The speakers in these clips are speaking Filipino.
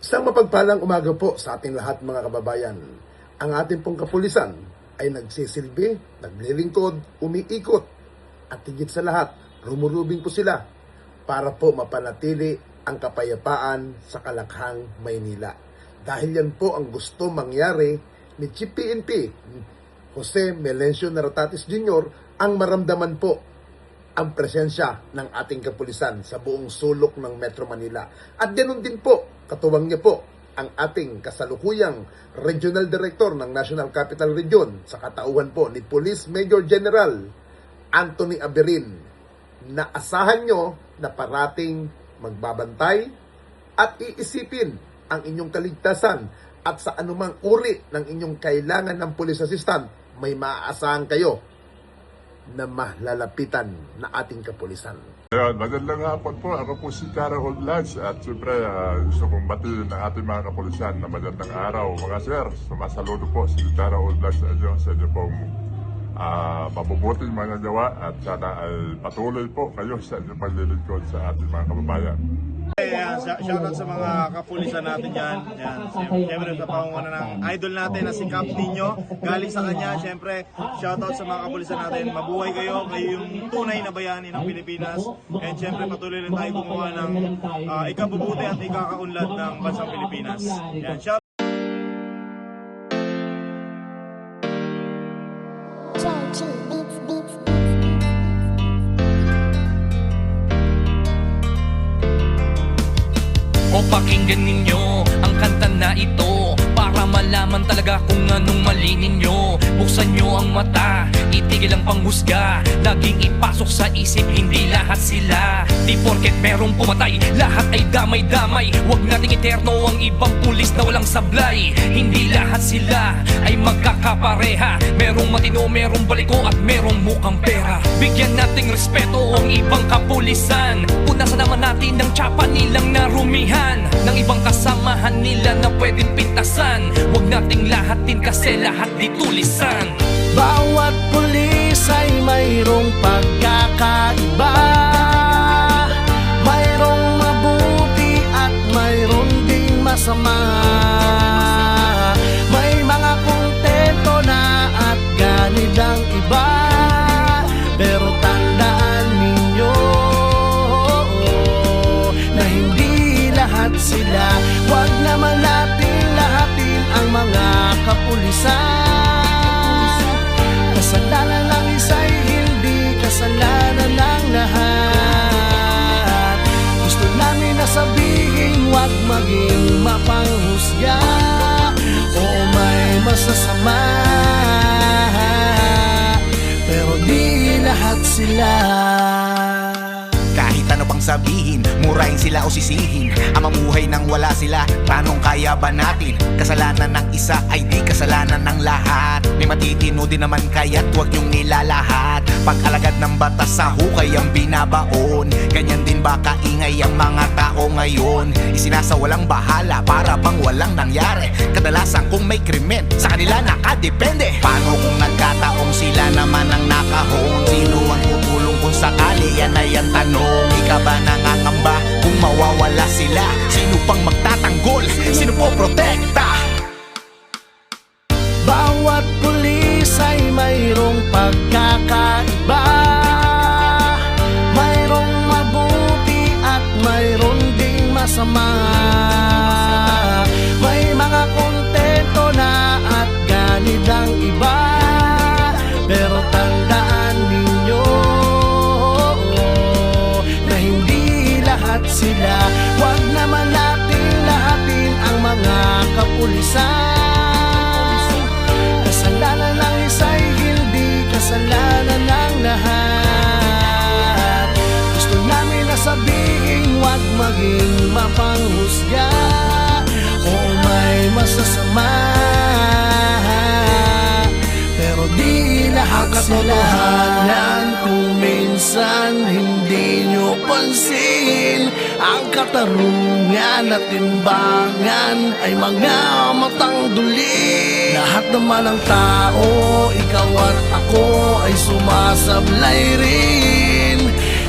Isang mapagpalang umaga po sa ating lahat mga kababayan. Ang ating pong kapulisan ay nagsisilbi, naglilingkod, umiikot at higit sa lahat, rumurubing po sila para po mapanatili ang kapayapaan sa Kalakhang, Maynila. Dahil yan po ang gusto mangyari ni Chief PNP Jose Melencio Naratatis Jr. ang maramdaman po ang presensya ng ating kapulisan sa buong sulok ng Metro Manila. At ganoon din po, katuwang niya po ang ating kasalukuyang Regional Director ng National Capital Region sa katauhan po ni Police Major General Anthony Aberin, na asahan nyo na parating magbabantay at iisipin ang inyong kaligtasan at sa anumang uri ng inyong kailangan ng police assistant, may maaasahan kayo na malalapitan na ating kapulisan. Magandang hapon po. Ako po si Cara Hodlans at siyempre gusto kong batiin ng ating mga kapulisan na magandang araw. Mga sir, sumasaludo po si Cara Hodlans sa inyo pong mabubuting mga gawa at sana ay patuloy po kayo sa inyong paglilingkod sa ating mga kababayan. Shoutout sa mga kapulisan natin dyan. Siyempre sa pangunguna ng idol natin na si Cap Nino. Galing sa kanya, siyempre shoutout sa mga kapulisan natin. Mabuhay kayo yung tunay na bayani ng Pilipinas. And siyempre patuloy rin tayo gumawa ng ikabubuti at ikakaunlad ng bansang Pilipinas. Yan, shout O pakinggan ninyo ang kanta na ito para malaman talaga kung anong mali ninyo. Buksan nyo ang mata, itigil ang panghusga. Laging ipasok sa isip, hindi lahat sila. Di porket merong pumatay, lahat ay damay-damay. Huwag nating iterno ang ibang pulis na walang sablay. Hindi lahat sila ay magkakapareha. Merong matino, merong baliko at merong mukhang pera. Bigyan nating respeto ang ibang kapulisan. Punasan naman natin ang tsapa nilang narumihan ng ibang kasamahan nila na pwedeng pintasan. Huwag nating lahatin kasi lahat di tulisan. Bawat pulis ay mayroong pagkakaiba. Mayroong mabuti at mayroong ding masama. May mga kontento na at ganid ang iba. Pero tandaan ninyo na hindi lahat sila. Huwag naman natin lahatin ang mga kapulisan. Kasalanan ng isa'y hindi kasalanan ng lahat. Gusto namin na sabihin, huwag maging mapanghusga. Oo, may masasama, pero di lahat sila. Kahit ano pang sabihin, murahin sila o sisihin, ang mamuhay nang wala sila, tanong kaya ba natin? Kasalanan ng isa ay di kasalanan ng lahat. May matitino din naman kaya't huwag yung nilalahat. Pag-alagad ng batas sa hukay ang binabaon. Ganyan din ba kaingay ang mga tao ngayon? Isinasawalang bahala para bang walang nangyari. Kadalasan kung may krimen, sa kanila nakadepende. Paano kung nagkataong sila naman ang nakahon? Sino ang tutulong kung sakali? Yan ay ang tanong. Ika ba nangangamba kung mawawala sila? Sino pang magtatanggol? Sino po protekta? Bawat pulis ay mayroong pagkakaiba. Mayroong mabuti at mayroong ding masama. May mga kontento na at ganid ang iba. Pero tandaan ninyo na hindi lahat sila. Huwag naman natin lahatin ang mga kapulisan. Kasalanan ng isa'y hindi kasalanan ng lahat. Gusto namin na sabihin, huwag maging mapanghusga. Oo, may masasama, pero di lahat sila. Katotohanan kung minsan hindi nyo pansin, ang katarungan at timbangan ay mga matang duli. Lahat naman ng tao, ikaw at ako ay sumasablay rin.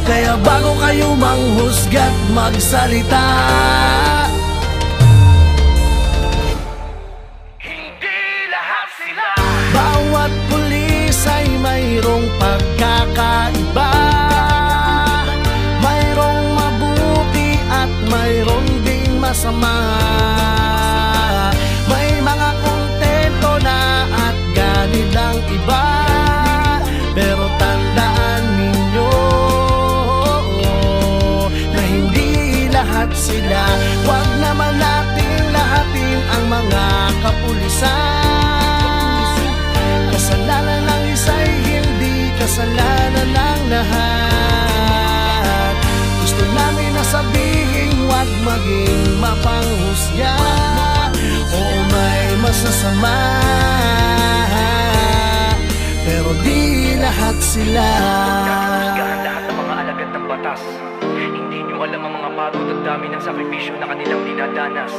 Kaya bago kayo manghusga't magsalita, masama. May mga kontento na at ganid ang iba, pero tandaan ninyo na hindi lahat sila. Huwag naman natin lahatin ang mga kapulisan. Kasalanan ng isa'y hindi kasalanan ng lahat. Gusto namin na sabihin, huwag maging mapanghusga. Oo, may masasama, pero di lahat sila. Husgahan lahat ng mga alagad ng batas. Hindi nyo alam ang mga pagod at dami ng sakripisyo na kanilang dinadanas.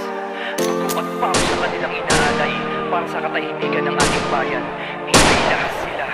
Dugo at pawis na kanilang inaalay para sa katahimikan ng ating bayan. Hindi lahat sila.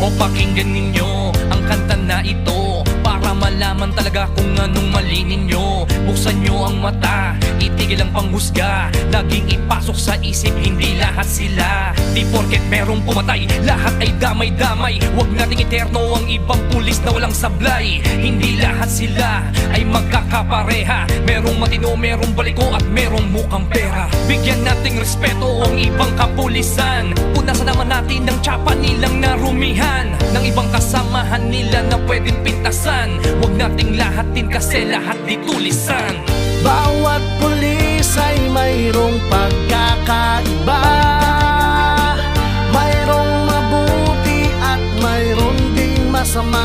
O pakinggan ninyo ang kanta na ito para malaman talaga kung anong mali ninyo. Buksan nyo ang mata, itigil ang panghusga. Laging ipasok sa isip, hindi lahat sila. Di porket merong pumatay, lahat ay damay-damay. Huwag nating iterno ang ibang pulis na walang sablay. Hindi lahat sila ay magkakapareha. Merong matino, merong baliko at merong mukhang pera. Bigyan nating respeto ang ibang kapulisan. Punasan naman natin ang tsapa nilang narumihan ng ibang kasamahan nila na pwedeng pintasan. Huwag nating lahatin kasi lahat di tulisan. Bawat pulis ay mayroong pagkakaiba. Mayroong mabuti at mayroong ding masama.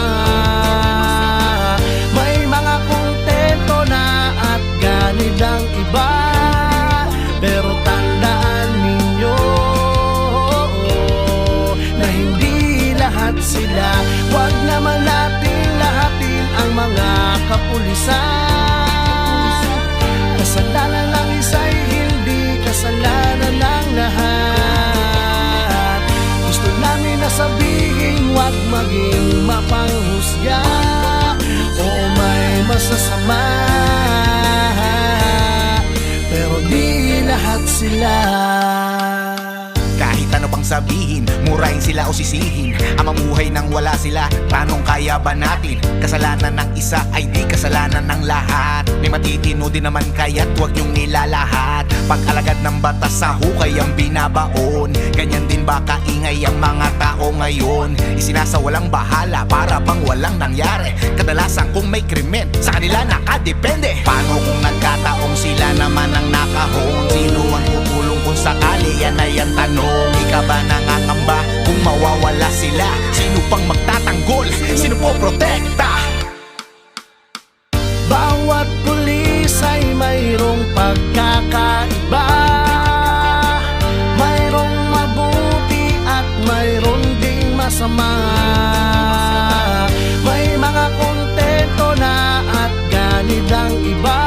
May mga kontento na at ganid ang iba, pero tandaan ninyo na hindi lahat sila. Huwag naman natin lahatin ang mga kapulisan. Kasalanan ng isa'y hindi kasalanan ng lahat. Gusto namin na sabihin, huwag maging mapanghusga. Oo, may masasama, pero di lahat sila. Kahit ano pang sabihin, murahin sila o sisihin, ang mamuhay nang wala sila, tanong kaya ba natin? Kasalanan ng isa ay di kasalanan ng lahat. May matitino din naman kaya't huwag yung nilalahat. Pag-alagad ng batas sa hukay ang binabaon, ganyan din ba kaingay ang mga tao ngayon? Isinasawalang bahala para bang walang nangyari. Kadalasan kung may krimen, sa kanila nakadepende. Paano kung nagkataong sila naman ang nakahon? Sino ang tutulong kung sakali? Yan ay ang tanong. Ika ba nangangamba kung mawawala sila? Sino pang magtatanggol? Sino po protekta? Bawat pulis ay mayroong pagkakaiba. Mayroong mabuti at mayroong ding masama. May mga kontento na at ganid ang iba,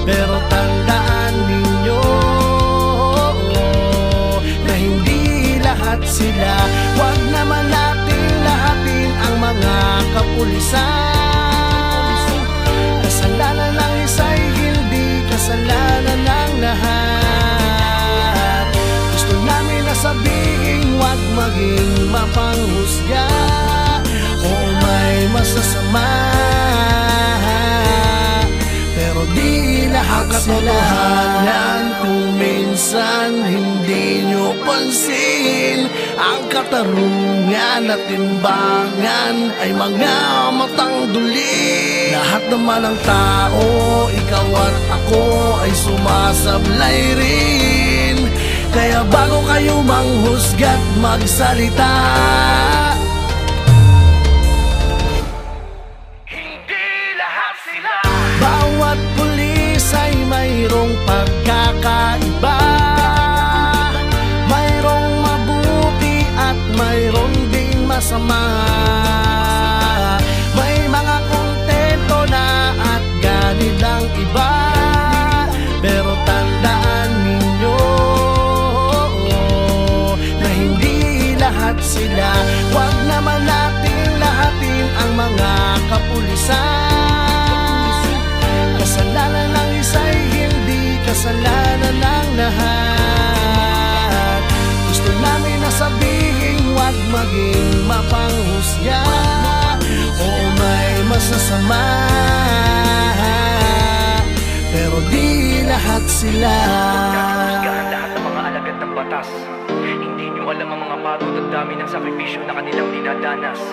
pero tandaan ninyo na hindi lahat sila. Huwag naman natin lahatin ang mga kapulisan. Kasalanan ng isa'y hindi kasalanan ng lahat. Gusto namin na sabihin, huwag maging mapanghusga. Oo, may masasama, pero di lahat sila. Katotohanan kung minsan hindi nyo pansin, ang katarungan at timbangan ay mga matang duli. Lahat naman ng tao, ikaw at ako ay sumasablay rin. Kaya bago kayo manghusga't magsalita, Hindi lahat sila. bawat pulis ay mayroong pagkakaiba. Mayroong mabuti at mayroong ding masama. May mga kontento na at ganid ang iba, pero tandaan ninyo na hindi lahat sila. Huwag naman natin lahatin ang mga kapulisan. husga o may masasama, pero di lahat sila. Husgahan lahat ng mga alagad ng batas. Hindi nyo alam ang mga pagod at dami ng sakripisyo na kanilang dinadanas.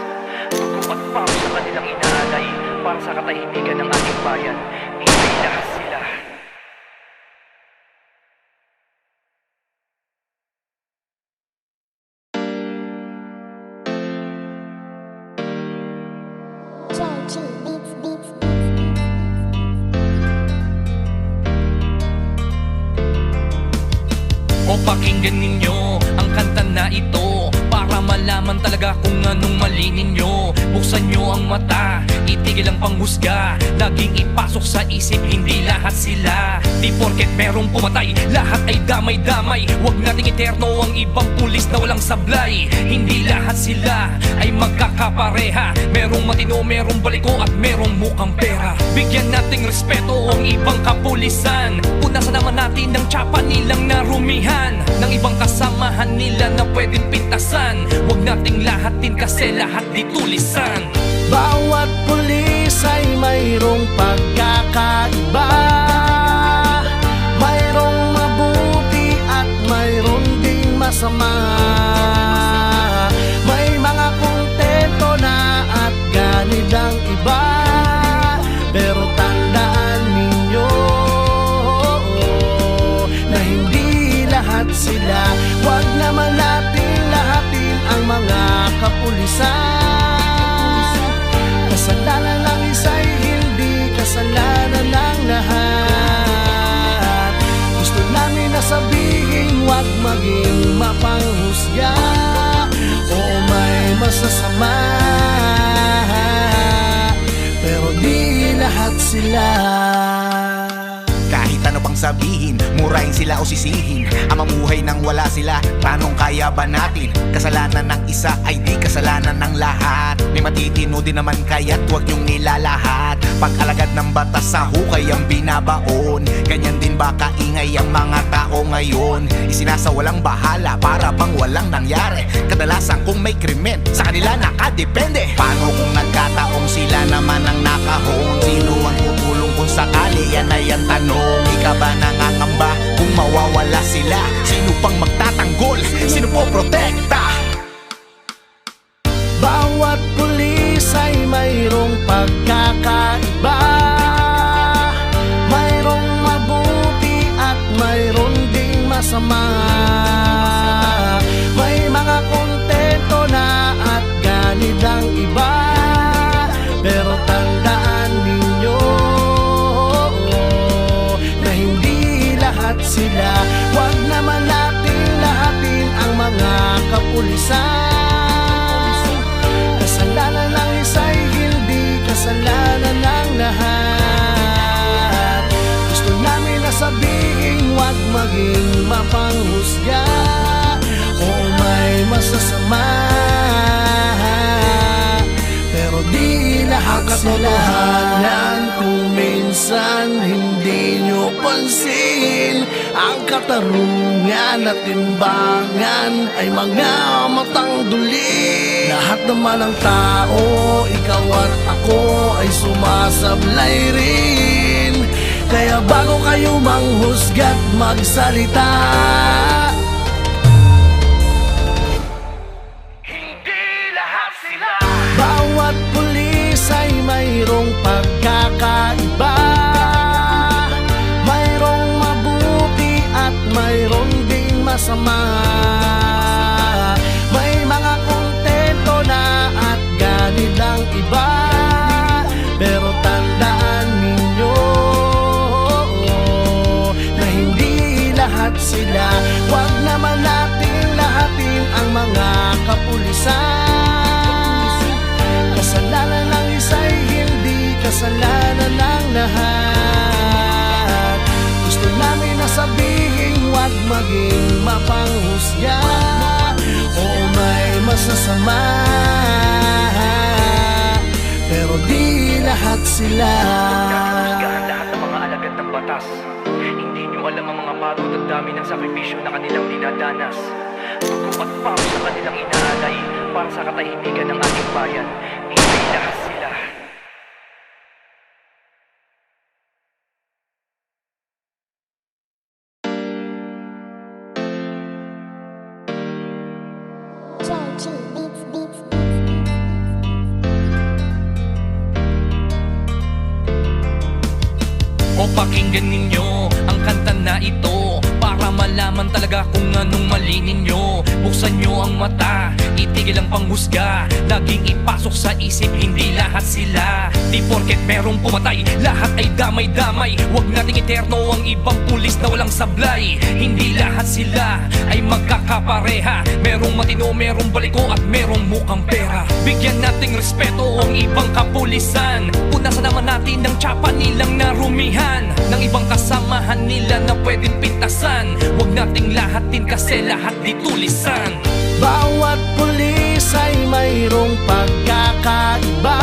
Dugo at pawis na kanilang inaalay para sa katahimikan ng ating bayan. Hindi lahat sila. O pakinggan ninyo ang kanta na ito para malaman talaga kung anong mali ninyo. Buksan nyo ang mata, itigil ang panghusga. Laging ipasok sa isip, hindi lahat sila. Di porket merong pumatay, lahat ay damay-damay. Huwag nating eterno ang ibang pulis na walang sablay. Hindi lahat sila ay magkakapareha. Merong matino, merong baliko at merong mukhang pera. Bigyan nating respeto ang ibang kapulisan. Punasan naman natin ang tsapa nilang narumihan ng ibang kasamahan nila na pwedeng pintasan. Huwag nating lahatin kasi lahat di tulisan. Bawat pulis ay mayroong pagkakaiba, mayroong mabuti at mayroong ding masama. May mga kontento na at ganid ang iba, pero tandaan ninyo na hindi lahat sila. Huwag naman natin lahatin ang mga kapulisan. Kasalanan ng isa'y hindi kasalanan ng lahat. Gusto namin na sabihin, huwag maging mapanghusga o may masasama, pero di lahat sila. Kahit ano pang sabihin, murahin sila o sisihin, ang mamuhay nang wala sila, tanong kaya ba natin? Kasalanan ng isa ay di kasalanan ng lahat. May matitino din naman kaya't huwag yung nilalahat. Pag-alagad ng batas sa hukay ang binabaon, ganyan din ba kaingay ang mga tao ngayon? Isinasawalang bahala para bang walang nangyari. Kadalasan kung may krimen, sa kanila nakadepende. Paano kung nagkataong sila naman ang nakahon? Sino ang tutulong kung sakali? Yan ay ang tanong. Ika ba nangangamba kung mawawala sila? Sino pang magtatanggol? Sino po protekta? Bawat pulis ay mayroong pagkakaiba, mayroong mabuti at mayroong ding masama. May mga kontento na at ganid ang iba, pero tandaan ninyo na hindi lahat sila. Huwag naman natin lahatin ang mga kapulisan. Kasalanan ng isa'y hindi kasalanan ng lahat. Gusto namin na sabihin, huwag maging mapanghusga o may masasama, pero di lahat sila. Katotohanan kung minsan hindi nyo pansin, ang katarungan at timbangan ay mga matang duli. Lahat naman ng tao, ikaw at ako ay sumasablay rin. Kaya bago kayo manghusga't magsalita, Hindi lahat sila. bawat pulis ay mayroong pagkakaiba, mayroong mabuti at mayroong ding masama. May mga kontento na at ganid ang iba, pero tandaan ninyo na hindi lahat sila. Huwag naman natin lahatin ang mga kapulisan. Kasalanan ng isa'y hindi kasalanan ng lahat. Gusto namin na sabihin, huwag maging mapanghusga o may masasama, pero di lahat sila. Husgahan lahat ng mga alagad ng batas. Hindi nyo alam ang mga pagod at dami ng sakripisyo na kanilang dinadanas. Dugo at pawis sa kanilang inaalay para sa katahimikan ng ating bayan. Hindi lahat sila. O pakinggan ninyo ang kanta na ito para malaman talaga kung anong mali ninyo. Buksan nyo ang mata, itigil ang panghusga. Laging ipasok sa isip, hindi lahat sila. Di porket merong pumatay, lahat ay damay-damay. Huwag nating iterno ang ibang pulis na walang sablay. Hindi lahat sila ay magkakapareha. Merong matino, merong baliko at merong mukhang pera. Bigyan nating respeto ang ibang kapulisan. Punasan naman natin ang tsapa nilang narumihan ng ibang kasamahan nila na pwedeng pintasan. Huwag nating lahatin kasi lahat di tulisan. Bawat pulis ay mayroong pagkakaiba.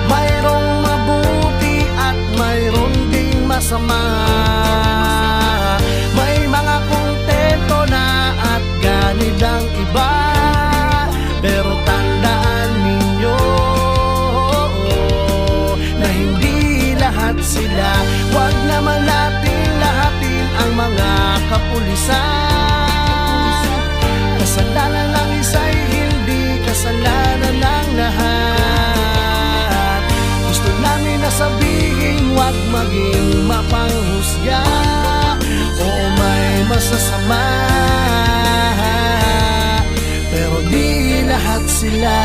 Mayroong mabuti at mayroong ding masama. May mga kontento na at ganid ang iba. Pero tandaan ninyo na hindi lahat sila. Huwag naman natin lahatin ang mga kapulisan. Kasalanan ng isa'y hindi kasalanan ng lahat. Gusto namin na sabihin, huwag maging mapanghusga. Oo, may masasama, pero di lahat sila.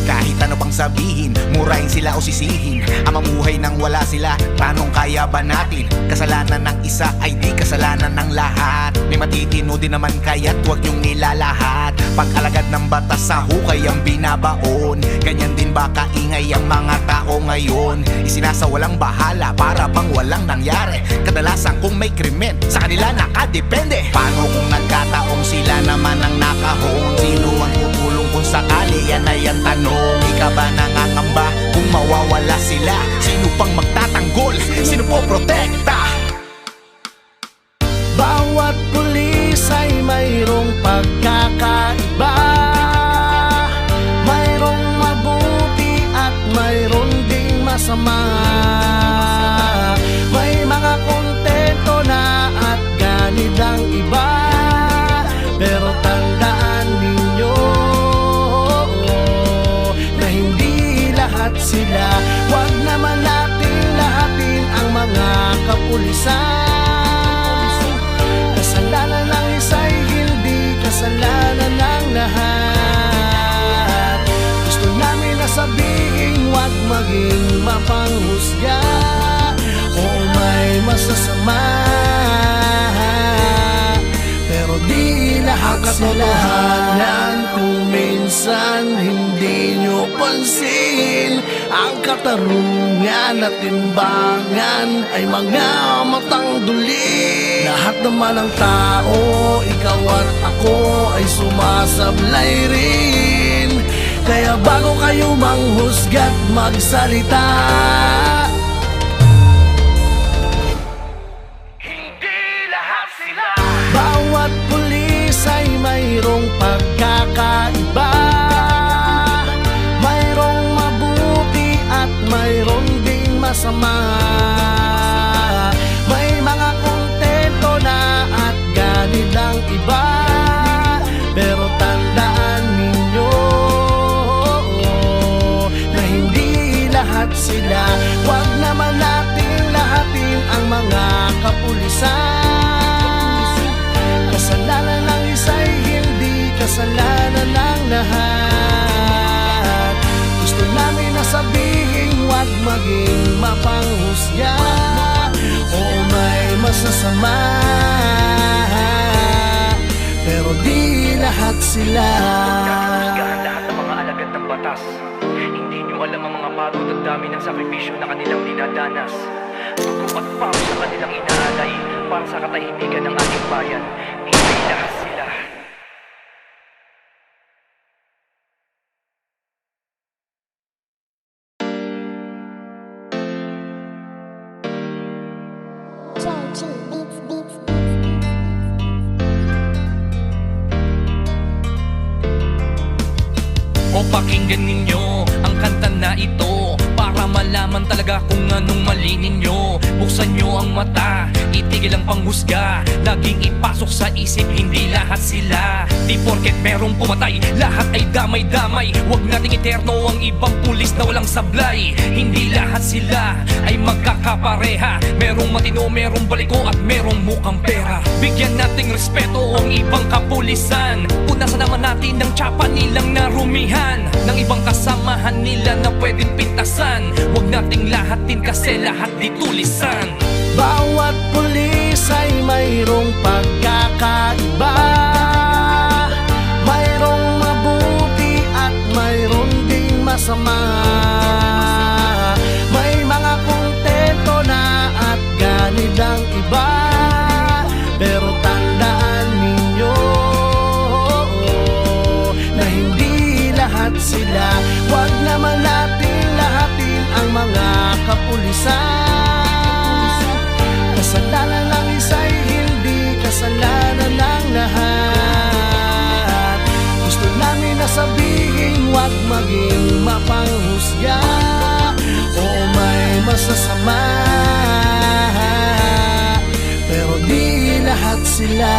Kahit ano pang sabihin, murahin sila o sisihin, ang mamuhay nang wala sila, tanong kaya ba natin? Kasalanan ng isa ay di kasalanan ng lahat. May matitino din naman kaya't huwag yung nilalahat. Pag-alagad ng batas sa hukay ang binabaon. Ganyan din ba kaingay ang mga tao ngayon? Isinasawalang bahala para bang walang nangyari. Kadalasan kung may krimen, sa kanila nakadepende. Paano kung nagkataong sila naman ang nakahon? Sino ang tutulong kung sakali? Yan ay ang tanong. Ika ba nangangamba kung mawawala sila? Sino pang magtatanggol? Sino po protekta? Bawat pulis ay mayroong pagkakaiba. Mayroong mabuti at mayroong ding masama. May mga kontento na at ganid ang iba. Pero tandaan ninyo na hindi lahat sila. Huwag naman natin lahatin ang mga kapulisan. Kasalanan ng isa'y hindi kasalanan ng lahat. Gusto namin na sabihin, huwag maging mapanghusga. Oo, may masasama, pero di lahat sila. Katotohanan kung minsan hindi nyo pansin, ang katarungan at timbangan ay mga matang duli. Lahat naman ng tao, ikaw at ako ay sumasablay rin. Kaya bago kayo manghusga't magsalita, Hindi lahat sila. bawat pulis ay mayroong pagkakaiba. Mayroong mabuti at mayroong ding masama. May mga kontento na at ganid ang iba. Pero tandaan ninyo na hindi lahat sila. Huwag naman natin lahatin ang mga kapulisan. Kasalanan ng isa'y hindi kasalanan ng lahat. Gusto namin na sabihin, huwag maging mapanghusga. Oo, may masasama, pero di lahat sila. Husgahan lahat ng mga alagad ng batas. Hindi nyo alam ang mga pagod at dami ng sakripisyo na kanilang dinadanas. Dugo at pawis sa kanilang inaalay para sa katahimikan ng ating bayan. Hindi lahat sila. pakinggan ninyo ang kanta na ito para malaman talaga kung anong mali ninyo. Buksan nyo ang mata, itigil ang panghusga, laging ipasok sa isip, hindi lahat sila. Di porket merong pumatay, lahat ay damay-damay. Huwag nating eterno ang ibang pulis na walang sablay. Hindi lahat sila ay magkakapareha, merong matino, merong baliko at merong mukhang pera. Bigyan nating respeto ang ibang kapulisan, punasan naman natin ng tsapa nilang narumihan, ng ibang kasamahan nila na pwedeng pintasan. Huwag nating lahatin kasi lahat di tulisan. Bawat pulis ay mayroong pagkakaiba, mayroong mabuti at mayroong ding masama. May mga kontento na at ganid ang iba, pero tandaan ninyo na hindi lahat sila. Huwag naman natin lahatin ang mga kapulisan. Kasalanan ng isa'y hindi kasalanan ng lahat. Gusto namin na sabihin, huwag maging mapanghusga o may masasama, pero di lahat sila.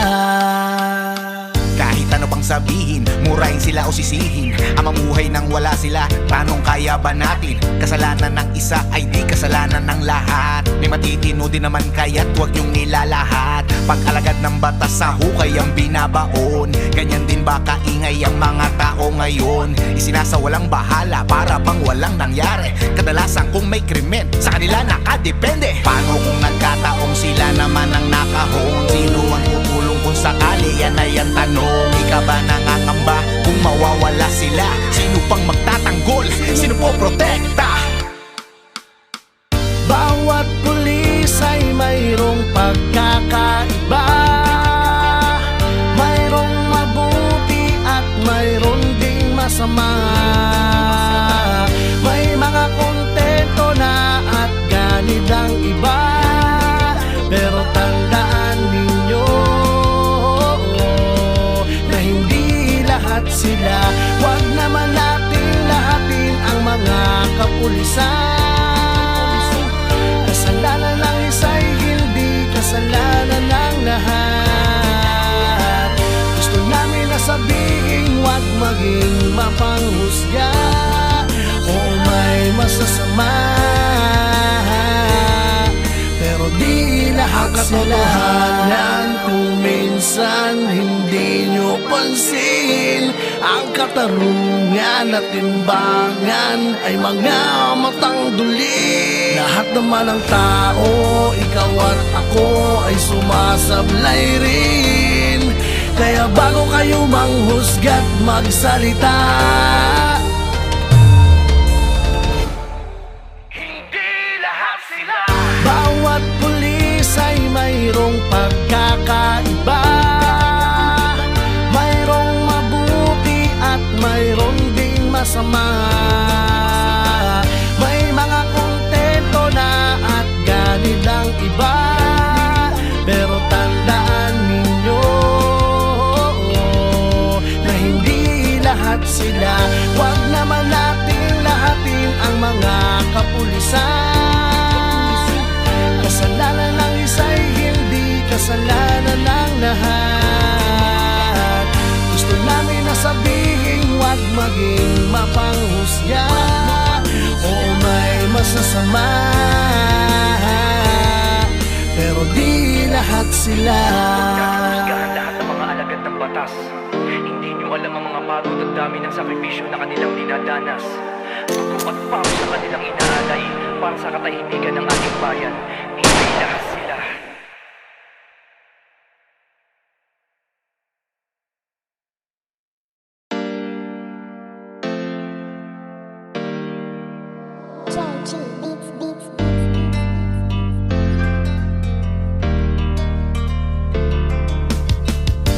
Kahit ano pang sabihin, murahin sila o sisihin, ang mamuhay nang wala sila, tanong kaya ba natin? Kasalanan ng isa ay di kasalanan ng lahat. May matitino din naman kaya't huwag yung nilalahat. Pag-alagad ng batas sa hukay ang binabaon, ganyan din ba kaingay ang mga tao ngayon? Isinasawalang bahala para bang walang nangyari. Kadalasan kung may krimen, sa kanila nakadepende. Paano kung nagkataong sila naman ang nakahon? Sino ang tutulong kung sakali? Yan ay ang tanong. Ika ba nangangamba kung mawawala sila? Sino pang magtatanggol? Sino po protekta? Bawat pulis ay mayroong pagkakaiba, mayroong mabuti at mayroong ding masama. May mga kontento na at ganid ang iba, pero tandaan ninyo na hindi lahat sila. Huwag naman natin lahatin ang mga kapulisan. Kasalanan ng isa'y hindi kasalanan ng lahat. Gusto namin na sabihin, huwag maging mapanghusga o may masasama, pero di lahat sila. Katotohanan kung minsan hindi nyo pansin, ang katarungan at timbangan ay mga matang duli. Lahat naman ng tao, ikaw at ako ay sumasablay rin. Kaya bago kayo manghusga't magsalita, Hindi lahat sila. bawat pulis ay mayroong pagkakaiba, mayroong mabuti at mayroong ding masama. May mga kontento na at ganid ang iba, pero tandaan ninyo na hindi lahat sila. Huwag naman natin lahatin ang mga kapulisan. Kasalanan ng isa'y hindi kasalanan ng lahat. Gusto namin na sabihin, huwag maging mapanghusga o may masasama, pero di lahat sila. Husgahan lahat ng mga alagad ng batas. Hindi nyo alam ang mga pagod at dami ng sakripisyo na kanilang dinadanas. Dugo at pawis na kanilang inaalay para sa katahimikan ng ating bayan. Hindi lahat sila.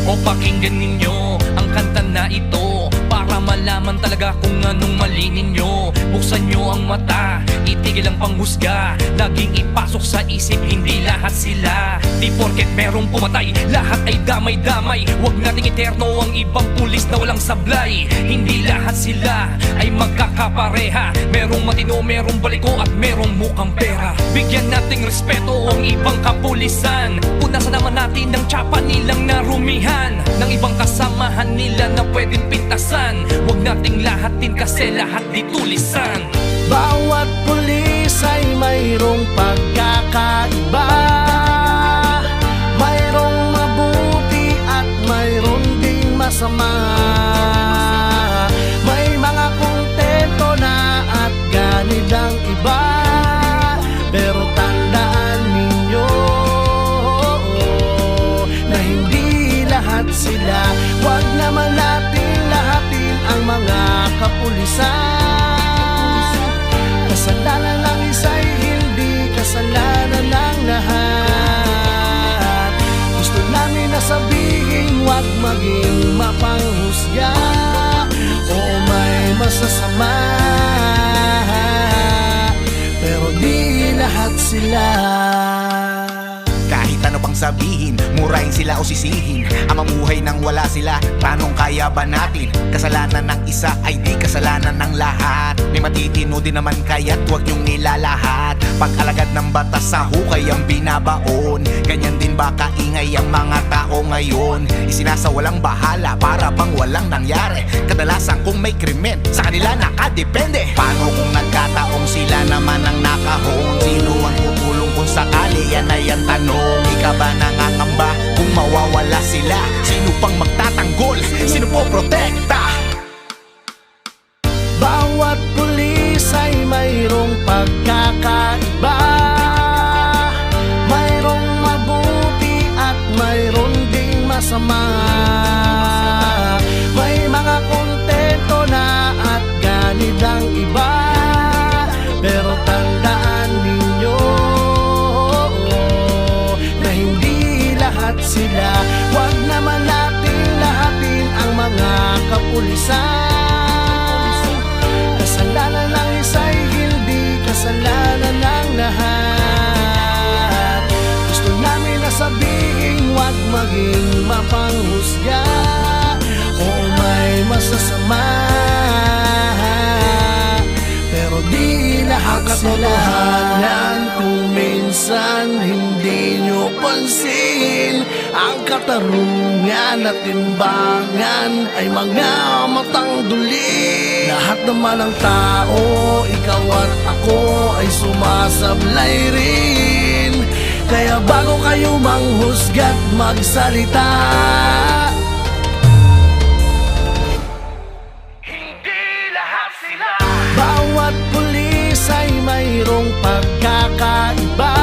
O pakinggan ninyo ang kanta na ito para malaman malaman talaga kung anong mali ninyo. Buksan nyo ang mata, itigil ang panghusga. Laging ipasok sa isip, hindi lahat sila. Di porket merong pumatay, lahat ay damay-damay. Huwag nating eterno ang ibang pulis na walang sablay. Hindi lahat sila ay magkakapareha. Merong matino, merong baliko at merong mukhang pera. Bigyan nating respeto ang ibang kapulisan. Punasan naman natin ang tsapa nilang narumihan ng ibang kasamahan nila na pwedeng pintasan. Huwag nating lahatin kasi lahat di tulisan. Bawat pulis ay mayroong pagkakaiba. Mayroong mabuti at mayroong ding masama. May mga kontento na at ganid ang iba. Pero tandaan ninyo na hindi lahat sila. Huwag naman natin lahatin ang mga kapulisan. Kasalanan ng isa'y hindi kasalanan ng lahat. Gusto namin na sabihin, huwag maging mapanghusga. Oo, may masasama, pero di lahat sila. Kahit ano pang sabihin, murahin sila o sisihin, ang mamuhay nang wala sila, tanong kaya ba natin? Kasalanan ng isa ay di kasalanan ng lahat. May matitino din naman kaya't huwag yung nilalahat. Pag-alagad ng batas sa hukay ang binabaon. Ganyan din ba kaingay ang mga tao ngayon? Isinasawalang bahala para bang walang nangyari. Kadalasan kung may krimen, sa kanila nakadepende. Paano kung nagkataong sila naman ang nakahon? Sino ang tutulong kung sakali? Yan ay ang tanong. Ika ba nangangamba kung mawawala sila? Sino pang magtatanggol? Sino po protekta? Bawat pulis ay mayroong pagkakaiba. Mayroong mabuti at mayroong ding masama. May mga kontento na at ganid ang iba. Pero tandaan ninyo na hindi lahat sila. Huwag naman natin lahatin ang mga kapulisan. Kasalanan ng isa'y hindi kasalanan ng lahat. Gusto namin na sabihin, huwag maging mapanghusga. Oo, may masasama, pero di lahat sila. Kung minsan hindi nyo pansin, ang katarungan at timbangan ay mga matang duli. Lahat naman ng tao, ikaw at ako ay sumasablay rin. Kaya bago kayo manghusga't magsalita, Hindi lahat sila. bawat pulis ay mayroong pagkakaiba.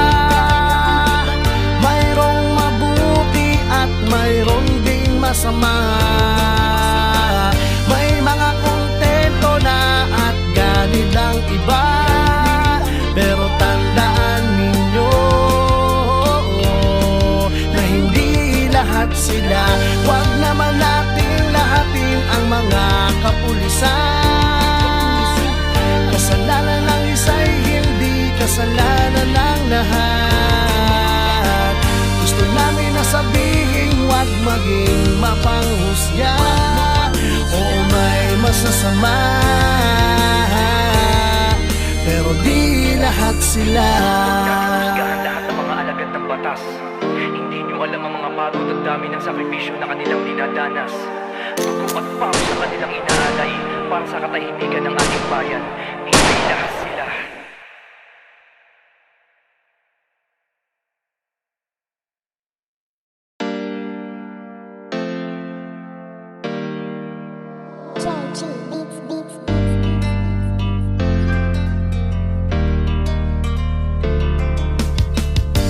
Mayroong mabuti at mayroong ding masama. May mga kontento na at ganid ang iba. Pero tandaan ninyo na hindi lahat sila. Huwag naman natin lahatin ang mga kapulisan. Kasalanan ng isa'y hindi kasalanan ng lahat. Gusto namin na sabihin, huwag maging mapanghusga. Oo, may masasama, pero di lahat sila. Husgahan lahat ng mga alagad ng batas. Hindi nyo alam ang mga pagod at dami ng sakripisyo na kanilang dinadanas. Dugo at pawis na kanilang inaalay para sa katahimikan ng ating bayan. Hindi lahat sila.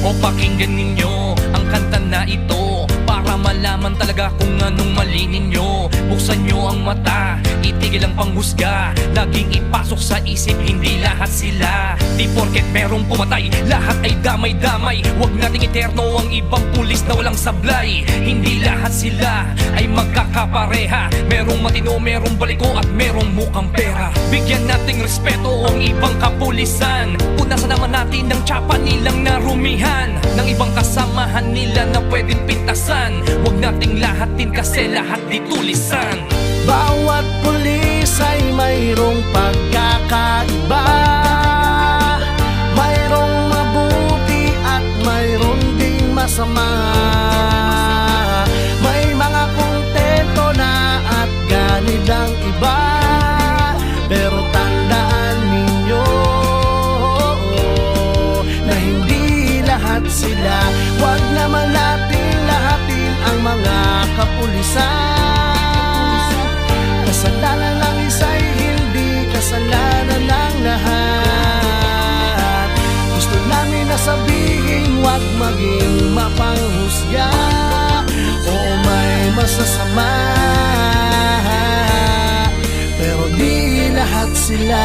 O pakinggan ninyo ang kanta na ito para para malaman talaga kung anong mali ninyo. Buksan nyo ang mata, itigil ang panghusga. Laging ipasok sa isip, hindi lahat sila. Di porket merong pumatay, lahat ay damay-damay. Huwag nating eterno ang ibang pulis na walang sablay. Hindi lahat sila ay magkakapareha. Merong matino, merong baliko at merong mukhang pera. Bigyan nating respeto ang ibang kapulisan. Punasan naman natin ng tsapa nilang narumihan, ng ibang kasamahan nila na pwedeng pintasan. Huwag nating lahatin kasi lahat di tulisan. Bawat pulis ay mayroong pagkakaiba. Mayroong mabuti at mayroong ding masama. May mga kontento na at ganid ang iba. Pero tandaan ninyo na hindi lahat sila. Huwag naman natin lahatin ang mga kapulisan. Kasalanan ng isa'y hindi kasalanan ng lahat. Gusto namin na sabihin, huwag maging mapanghusga. Oo, may masasama, pero di lahat sila.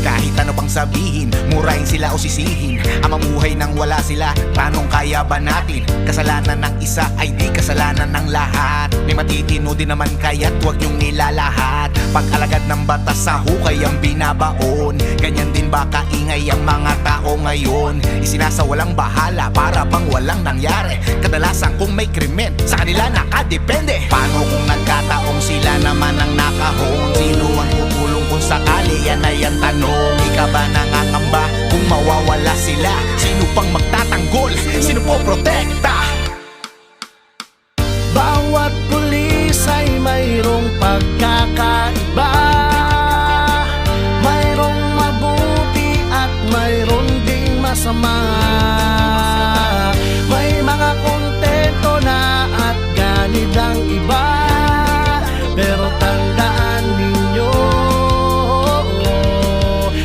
Kahit ano pang sabihin, murahin sila o sisihin, ang mamuhay nang wala sila, tanong kaya ba natin? Kasalanan ng isa ay di kasalanan ng lahat. May matitino din naman kaya't huwag yung nilalahat. Pag-alagad ng batas sa hukay ang binabaon. Ganyan din ba kaingay ang mga tao ngayon? Isinasawalang bahala para bang walang nangyari. Kadalasan kung may krimen, sa kanila nakadepende. Paano kung nagkataong sila naman ang nakahon? Sino ang tutulong kung sakali? Yan ay ang tanong. Ika ba nangangamba kung mawawala sila? Sino pang magtatanggol? Sino po protekta? Bawat pulis ay mayroong pagkakaiba. Mayroong mabuti at mayroong ding masama. May mga kontento na at ganid ang iba. Pero tandaan ninyo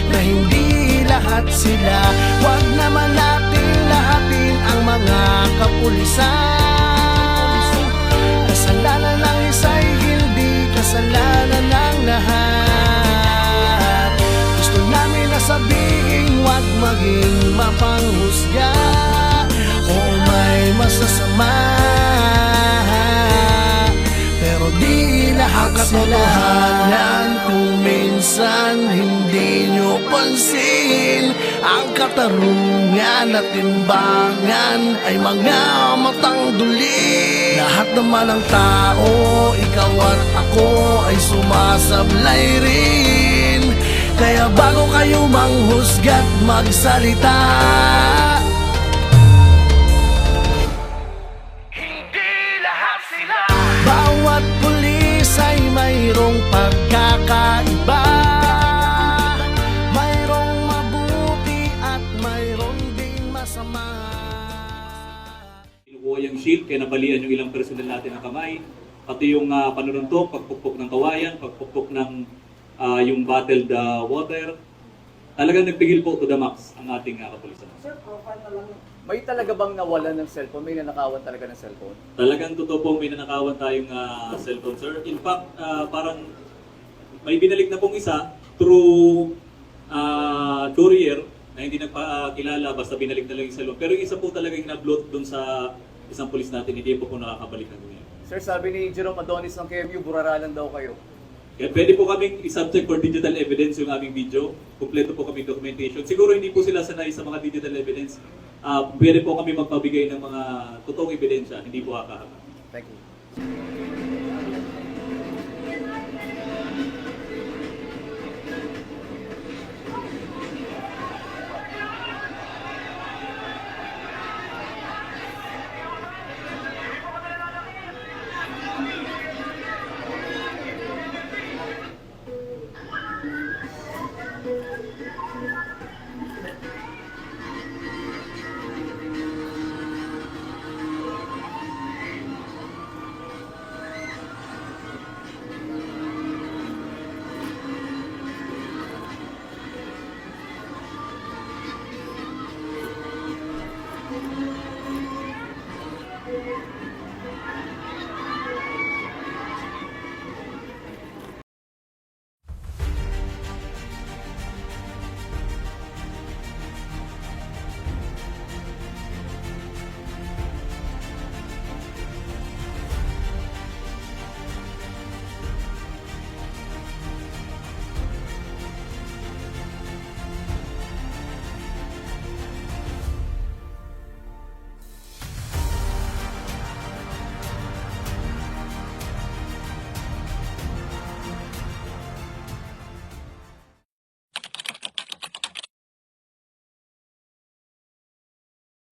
na hindi lahat sila. Huwag naman natin lahatin ang mga kapulisan. Kasalanan ng isa'y hindi kasalanan ng lahat. Gusto namin na sabihin, huwag maging mapanghusga. Oo, may masasama, pero di lahat sila. Kung minsan hindi nyo pansin, ang katarungan at timbangan ay mga matang duli. Lahat naman ng tao, ikaw at ako ay sumasablay rin. Kaya bago kayo manghusga't magsalita, Hindi lahat sila. bawat pulis ay mayroong pagkakaiba. Mayroong mabuti at mayroong ding masama. Kinukuha yung shield, kaya nabalian yung ilang personel natin ng kamay. Pati yung panununtok, pagpukpok ng kawayan, pagpukpok ng yung bottled water. Talagang nagpigil po to the max ang ating kapulisan. May talaga bang nawalan ng cellphone? May nanakawan talaga ng cellphone? Talagang totoo pong may nanakawan tayong cellphone, sir. In fact, parang may binalik na pong isa through courier na hindi nagpakilala, basta binalik na lang yung cellphone. Pero yung isa po talaga yung na-upload doon sa isang police natin, hindi po nakakabalik na ngayon. Sir, sabi ni Jerome Adonis ng KMU, buraralan daw kayo. Kaya pwede po kaming i-subject for digital evidence yung aming video. Kompleto po kami documentation. Siguro hindi po sila sanay sa mga digital evidence. Pwede po kami magpabigay ng mga totoong ebidensya, hindi po haka-haka. Thank you.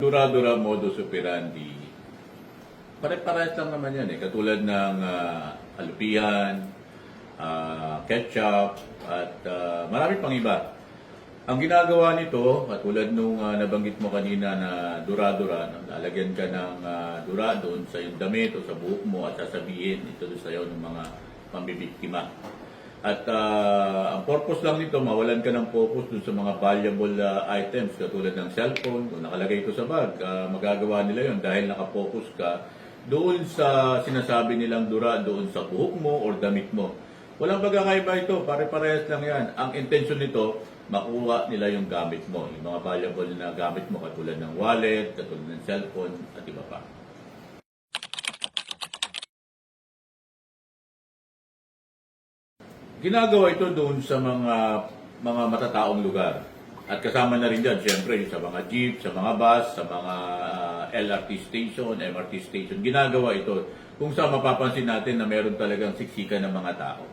Dura-dura modus operandi, pare-parehas lang naman yan eh. Katulad ng alupihan, ketchup, at marami pang iba. Ang ginagawa nito, katulad nung nabanggit mo kanina na dura-dura, lalagyan ka ng dura doon sa iyong damit o sa buhok mo at sasabihin ito doon sa iyo ng mga pambibiktima. At ang purpose lang nito, mawalan ka ng focus doon sa mga valuable items katulad ng cellphone. Kung nakalagay ito sa bag, magagawa nila yon dahil nakafocus ka doon sa sinasabi nilang dura doon sa buhok mo or damit mo. Walang pagkakaiba ito, pare-parehas lang yan. Ang intention nito, makuha nila yung gamit mo, yung mga valuable na gamit mo katulad ng wallet, katulad ng cellphone at iba pa. Ginagawa ito doon sa mga matataong lugar. At kasama na rin dyan, siyempre, sa mga jeep, sa mga bus, sa mga LRT station, MRT station. Ginagawa ito kung saan mapapansin natin na meron talagang siksikan ng mga tao.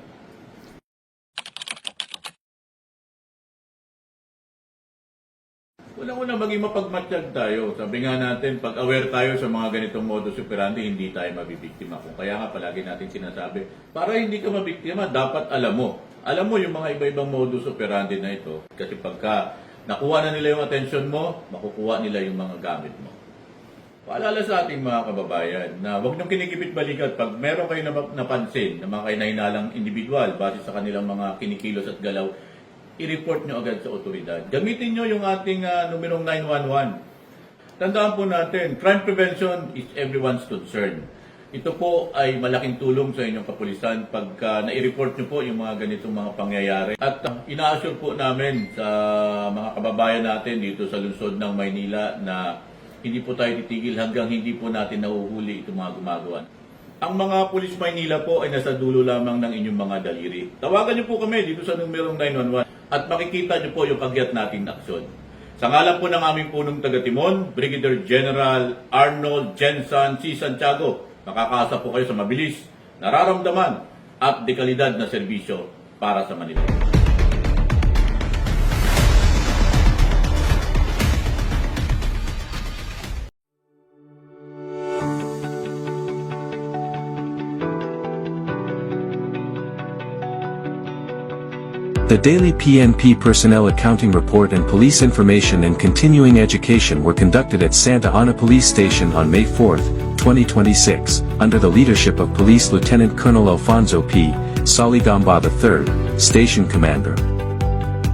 Unang-una, maging mapagmatsyag tayo. Sabi nga natin, pag aware tayo sa mga ganitong modus operandi, hindi tayo mabibiktima. Kung kaya nga palagi natin sinasabi, para hindi ka mabiktima, dapat alam mo. Alam mo yung mga iba-ibang modus operandi na ito. Kasi pagka nakuha na nila yung attention mo, makukuha nila yung mga gamit mo. Paalala sa ating mga kababayan na huwag niyong kinikipit-balikat pag meron kayo napansin na mga kahinahinalang individual base sa kanilang mga kinikilos at galaw, i-report nyo agad sa otoridad. Gamitin nyo yung ating numerong 911. Tandaan po natin, crime prevention is everyone's concern. Ito po ay malaking tulong sa inyong kapulisan pagka na-i-report nyo po yung mga ganitong mga pangyayari. At ina-assure po namin sa mga kababayan natin dito sa lungsod ng Maynila na hindi po tayo titigil hanggang hindi po natin nahuhuli itong mga gumagawa. Ang mga Pulis Maynila po ay nasa dulo lamang ng inyong mga daliri. Tawagan niyo po kami dito sa numerong 911 at makikita niyo po yung agyat nating aksyon. Sa ngalan po ng aming punong taga-Timon, Brigadier General Arnold Jensen C. Santiago, makakaasa po kayo sa mabilis, nararamdaman at dekalidad na serbisyo para sa Manila. The daily PNP Personnel Accounting Report and Police Information and Continuing Education were conducted at Santa Ana Police Station on May 4, 2026, under the leadership of Police Lieutenant Colonel Alfonso P. Saligamba III, Station Commander.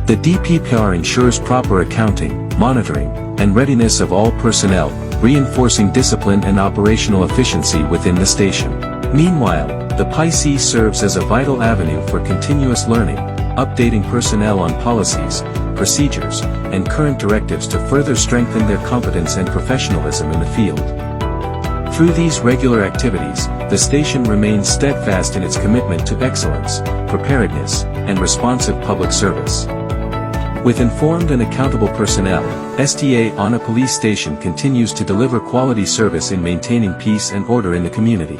The DPPR ensures proper accounting, monitoring, and readiness of all personnel, reinforcing discipline and operational efficiency within the station. Meanwhile, the PIC serves as a vital avenue for continuous learning, updating personnel on policies, procedures, and current directives to further strengthen their competence and professionalism in the field. Through these regular activities, the station remains steadfast in its commitment to excellence, preparedness, and responsive public service. With informed and accountable personnel, STA Ana Police Station continues to deliver quality service in maintaining peace and order in the community.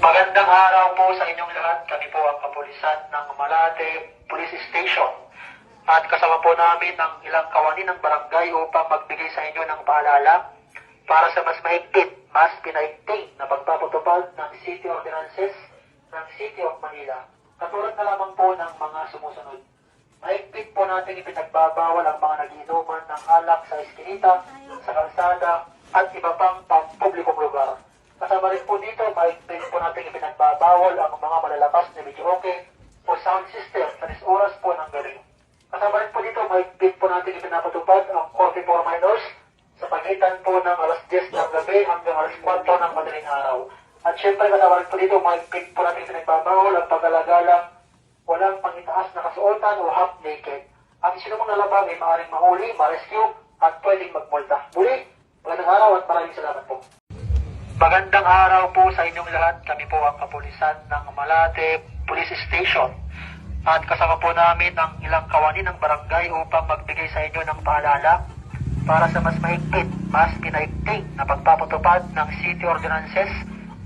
Magandang araw po sa inyong lahat. Kami po ang kapulisan ng Malate Police Station. At kasama po namin ang ilang kawani ng barangay upang magbigay sa inyo ng paalala para sa mas mahigpit, mas pinaigting na pagpapatupad ng City Ordinances ng City of Manila. Katulad na lamang po ng mga sumusunod. Mahigpit po natin ipinagbabawal ang mga nagiinuman ng alak sa eskinita, sa kalsada, at iba pang pampublikong lugar. Kasama rin po dito, mahigpit po natin ipinagbabawal ang mga malalakas na videoke o sound system sa oras po ng gabi. Kasama rin po dito, mahigpit po natin ipinapatupad ang coffee for minors sa pagitan po ng alas 10 ng gabi hanggang alas 4 ng madaling araw. At syempre, kasama rin po dito, mahigpit po natin ipinagbabawal ang pag-alagalang walang pangitaas na kasuotan o half naked. Ang sinumang lalabang ay maaaring mahuli, ma-rescue at pwedeng magmulta. Muli, magandang araw at maraming salamat po. Magandang araw po sa inyong lahat. Kami po ang kapulisan ng Malate Police Station. At kasama po namin ang ilang kawani ng barangay upang magbigay sa inyo ng paalala para sa mas mahigpit, mas pinaigting na pagpapatupad ng City Ordinances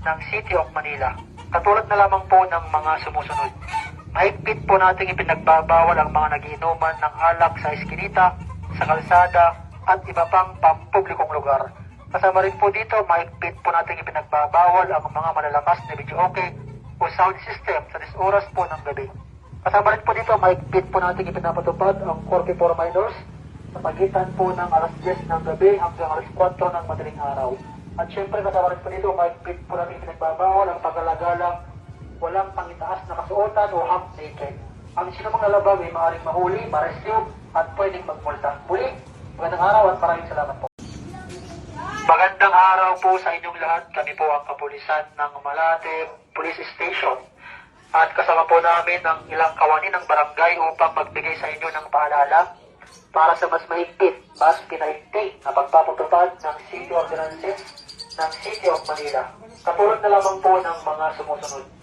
ng City of Manila. Katulad na lamang po ng mga sumusunod. Mahigpit po nating ipinagbabawal ang mga nagiinuman ng alak sa eskinita, sa kalsada, at iba pang pampublikong lugar. Kasama rin po dito, mahigpit po nating ipinagbabawal ang mga malalakas na videoke o sound system sa 10 oras po ng gabi. Kasama rin po dito, mahigpit po nating ipinapatupad ang Korte for Minors sa pagitan po ng alas 10 ng gabi hanggang alas 4 ng madaling araw. At syempre, kasama rin po dito, mahigpit po natin pinagbabawal ang paglalagalang walang pangitaas na kasuotan o half naked. Ang sinumang lalabag ay maaaring mahuli, ma-rescue, at pwedeng magmulta. Muli, magandang araw at maraming salamat po. Magandang araw po sa inyong lahat. Kami po ang kapulisan ng Malate Police Station. At kasama po namin ang ilang kawani ng barangay upang magbigay sa inyo ng paalala para sa mas mahigpit, mas pinaigting na pagpapatupad ng City Ordinances ng City of Manila. Katulad na lamang po ng mga sumusunod.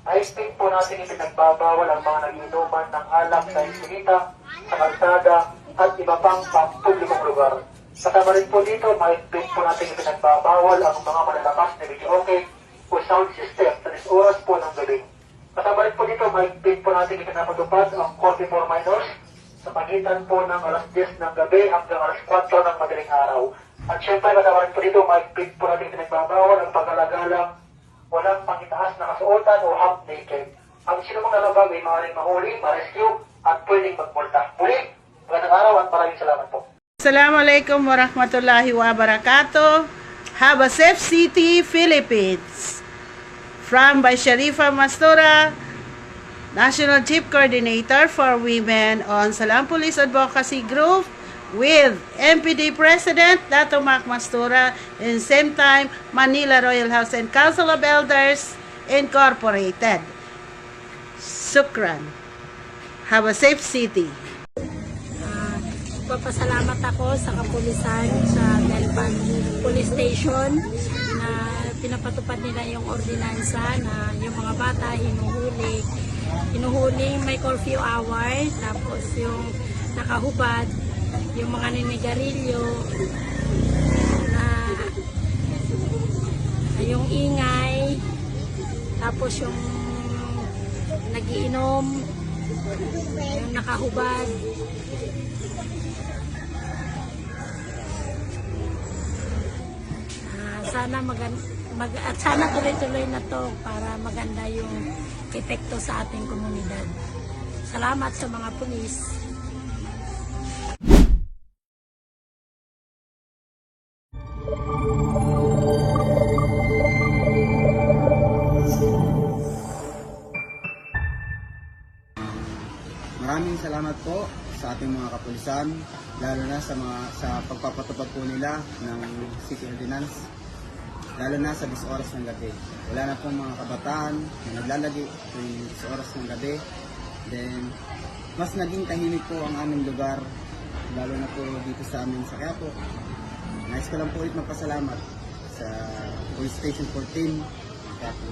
Mahigpit po natin ipinagbabawal ang mga nagiinuman ng alak sa eskinita, sa kalsada, at iba pang pampublikong lugar. Kasama rin po dito, mahigpit po natin ipinagbabawal ang mga malalakas na videoke o sound system sa 10 oras po ng gabi. Kasama rin po dito, mahigpit po natin ipinapatupad ang Korte for Minors sa pagitan po ng alas 10 ng gabi hanggang alas 4 ng madaling araw. At syempre, kasama rin po dito, mahigpit po natin ipinagbabawal ang paglalagalang walang pangitaas na kasuotan o half naked. Ang sinumang lalabag ay maaaring mahuli, ma-rescue, at pwedeng magmulta. Muli, magandang araw at maraming salamat po. Assalamualaikum warahmatullahi wabarakatuh. Have a safe city, Philippines. From by Sharifa Mastura, National Chief Coordinator for Women on Salam Police Advocacy Group, with MPD President Dato Mac Mastura, and same time Manila Royal House and Council of Elders Incorporated. Sukran. Have a safe city. Papasalamat ako sa kapulisan sa Delpan Police Station na pinapatupad nila yung ordinansa na yung mga bata hinuhuli may curfew hour, tapos yung nakahubad, yung mga ninigarilyo na yung ingay, tapos yung nagiinom, yung nakahubad. Sana tuloy-tuloy na to para maganda yung epekto sa ating komunidad. Salamat sa mga pulis. Maraming salamat po sa ating mga kapulisan, lalo na sa pagpapatupad po nila ng City Ordinance, lalo na sa 10 oras ng gabi. Wala na pong mga kabataan na naglalagi tuwing 10 oras ng gabi. Then, mas naging tahimik po ang aming lugar, lalo na po dito sa amin sa Quiapo. Nais ko lang po ulit magpasalamat sa Police Station 14 Quiapo.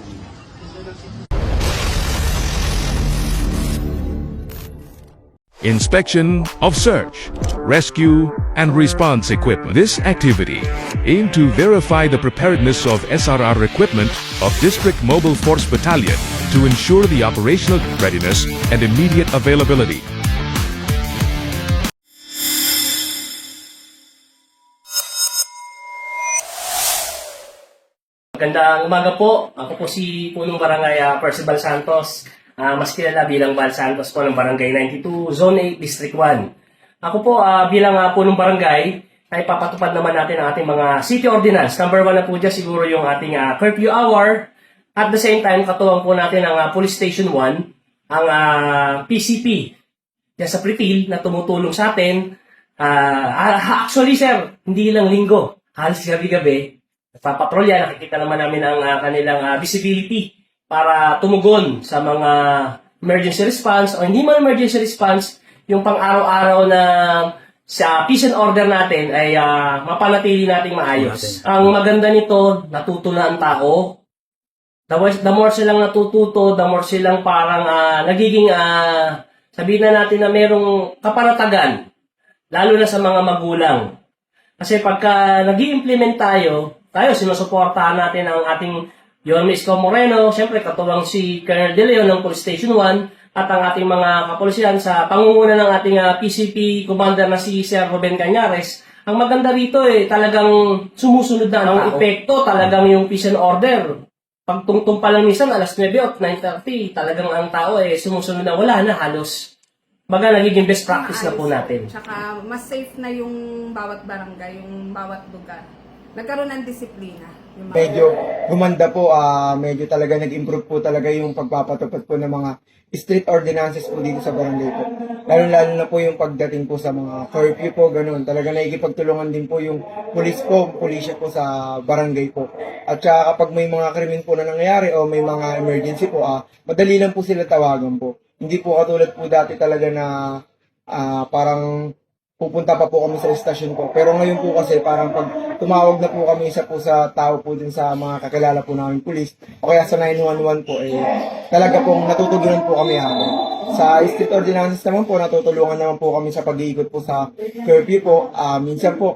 Inspection of search, rescue, and response equipment. This activity aimed to verify the preparedness of SRR equipment of District Mobile Force Battalion to ensure the operational readiness and immediate availability. Magandang umaga po. Ako po si Punong Barangay Percival Santos. Mas kilala bilang Val Santos po ng Barangay 92, Zone 8, District 1. Ako po bilang punong barangay ay papatupad naman natin ang ating mga city ordinance. Number 1 na po dyan siguro yung ating curfew hour. At the same time, katuwang po natin ang Police Station 1, ang PCP. Yan sa Pritil na tumutulong sa atin. Actually sir, hindi lang linggo. Halos gabi-gabi. Papatrolya, nakikita naman namin ang kanilang visibility para tumugon sa mga emergency response o hindi man emergency response, yung pang-araw-araw na sa peace and order natin ay mapanatili nating maayos. Ang maganda nito, natuto na ang tao. The more silang natututo, the more silang parang nagiging, sabihin na natin na merong kaparatagan, lalo na sa mga magulang. Kasi pagka nag-i-implement tayo, sinusuportahan natin ang ating Yorme Isko Moreno, siyempre katuwang si Colonel De Leon ng Police Station 1, at ang ating mga kapulisan sa pangunguna ng ating PCP commander na si Sir Ruben Cañares. Ang maganda rito talagang sumusunod na ang epekto, talagang yung peace and order. Pagtungtong pa lang minsan, alas 9 o 9:30, talagang ang tao sumusunod na, wala na halos. Baga nagiging best practice na po natin. Tsaka mas safe na yung bawat barangay, yung bawat lugar. Nagkaroon ng disiplina. Medyo gumanda po, medyo talaga nag-improve po talaga yung pagpapatupad po ng mga street ordinances po dito sa barangay po. Lalo na po yung pagdating po sa mga curfew po, ganun. Talaga nakikipagtulungan din po yung pulisya po sa barangay po. At saka kapag may mga krimen po na nangyayari o may mga emergency po, madali lang po sila tawagan po. Hindi po katulad po dati talaga na parang pupunta pa po kami sa estasyon po. Pero ngayon po kasi parang pag tumawag na po kami isa po sa tao po din sa mga kakilala po namin pulis o kaya sa 911 po, talaga pong natutugunan po kami agad. Sa street ordinances naman po, natutulungan naman po kami sa pag-iikot po sa curfew po. Minsan po,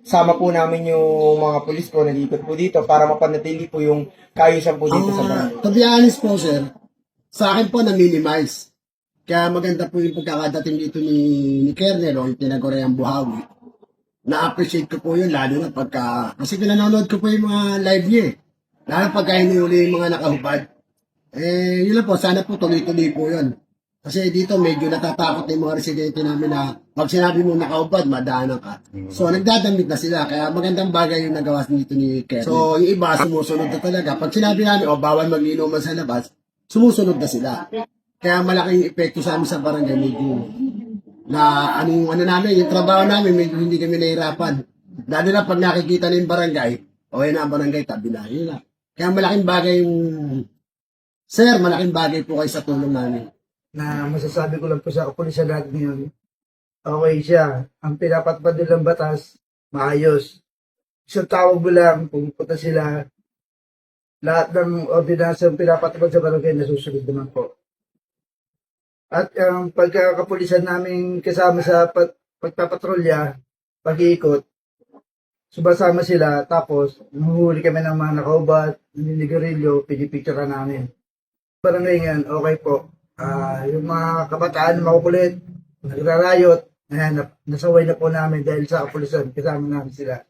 sama po namin yung mga pulis po na dikot po dito para mapanatili po yung kaayusan po dito sa barangay. To be honest po, sir, sa akin po na-minimize. Kaya maganda po yung pagkakadating dito ni Kernel o yung tinagurayang Buhawi. Na-appreciate ko po yun, lalo na pagka, kasi pinanonood ko po yung mga live niya lalo pagka hinuli yung mga nakahubad. Yun lang po, sana po tuloy-tuloy po yun. Kasi dito medyo natatakot yung mga residente namin na pag sinabi mo nakahubad, madaanan ka. So nagdadamit na sila, kaya magandang bagay yung nagawa dito ni Kernel. So yung iba sumusunod na talaga. Pag sinabi namin, bawal maglinuman sa labas, sumusunod na sila. Kaya malaking epekto sa amin sa barangay, medyo na ano namin, yung trabaho namin, medyo hindi kami nahirapan. Lalo na pag nakikita na yung barangay, okay na ang barangay, tabi na, yun na. Kaya malaking bagay yung, sir, malaking bagay po kayo sa tulong namin. Na masasabi ko lang po sa kapulisan lahat ngayon, okay siya. Ang pinapatupad nilang batas, maayos. Isang tawag mo lang, pumunta sila, lahat ng ordinansa ang pinapatupad sa barangay, nasusunod naman po. At ang pagkakapulisan namin kasama sa pagpapatrolya, pag-iikot, subasama sila, tapos nahuhuli kami ng mga nakaubat, naninigarilyo, pinipicture namin. Barangay ngayon, okay po. Yung mga kabataan, makukulit, nagrarayot, nasaway na po namin dahil sa kapulisan, kasama namin sila.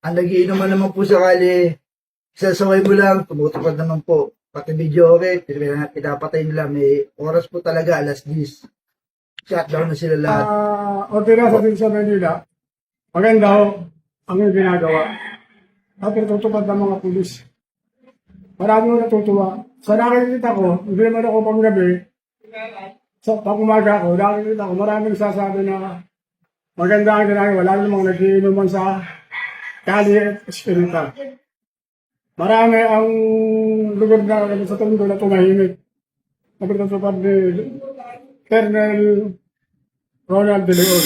Ang nagiinuman naman po sakali, sasaway mo lang, tumutupad naman po. Pati video okay, pinapatay nila, may oras po talaga, alas 10. Shutdown na sila lahat. Ordinansa din sa Manila, maganda ang yung ginagawa. At natutupad ng mga pulis. Marami mo natutuwa. Sa nakikita ko, hindi naman ako panggabi, pag umaga ko, nakikita ko, maraming sasabi na maganda ang ginagawa. Wala namang nagiinuman sa kali at espirital. Marami ang lugar na sa Tondo na tumahimik. Nagtatupad ni Colonel Ronald De Leon.